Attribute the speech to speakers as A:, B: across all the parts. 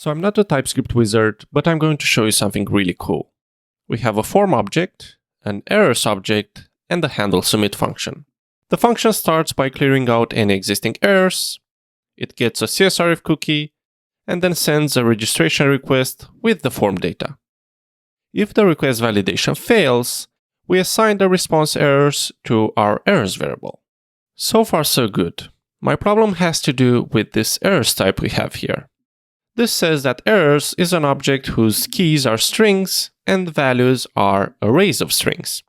A: So I'm not a TypeScript wizard, but I'm going to show you something really cool. We have a form object, an errors object, and the handle submit function. The function starts by clearing out any existing errors. It gets a CSRF cookie, and then sends a registration request with the form data. If the request validation fails, we assign the response errors to our errors variable. So far so good. My problem has to do with this errors type we have here. This says that errors is an object whose keys are strings and values are arrays of strings.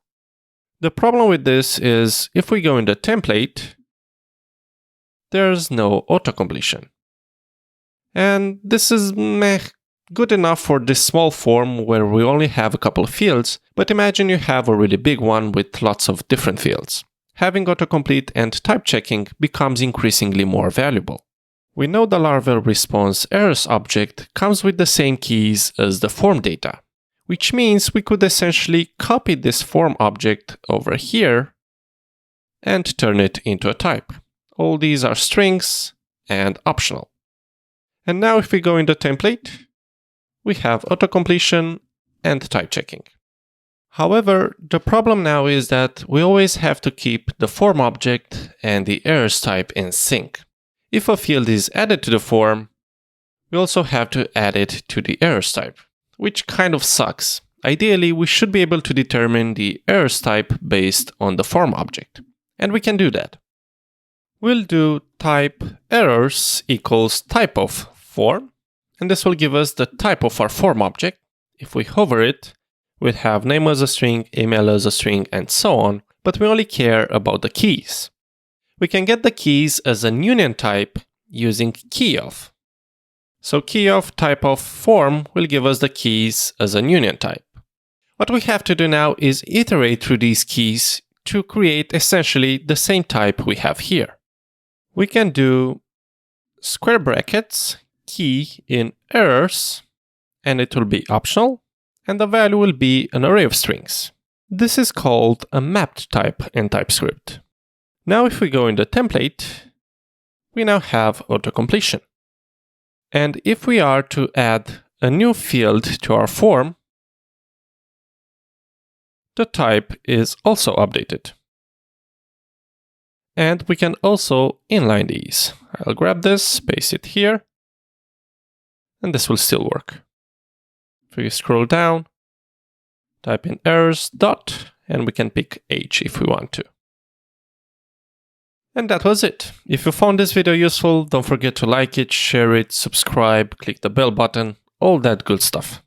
A: The problem with this is if we go in the template, there's no autocompletion. And this is good enough for this small form where we only have a couple of fields, but imagine you have a really big one with lots of different fields. Having autocomplete and type checking becomes increasingly more valuable. We know the Laravel response errors object comes with the same keys as the form data, which means we could essentially copy this form object over here and turn it into a type. All these are strings and optional. And now if we go in the template, we have autocompletion and type checking. However, the problem now is that we always have to keep the form object and the errors type in sync. If a field is added to the form, we also have to add it to the errors type, which kind of sucks. Ideally, we should be able to determine the errors type based on the form object. And we can do that. We'll do type errors equals type of form, and this will give us the type of our form object. If we hover it, we'll have name as a string, email as a string, and so on, but we only care about the keys. We can get the keys as an union type using keyOf. So keyOf type of form will give us the keys as an union type. What we have to do now is iterate through these keys to create essentially the same type we have here. We can do square brackets, key in errors, and it will be optional, and the value will be an array of strings. This is called a mapped type in TypeScript. Now if we go in the template, we now have autocompletion. And if we are to add a new field to our form, the type is also updated. And we can also inline these. I'll grab this, paste it here, and this will still work. If we scroll down, type in errors dot, and we can pick H if we want to. And that was it. If you found this video useful, don't forget to like it, share it, subscribe, click the bell button, all that good stuff.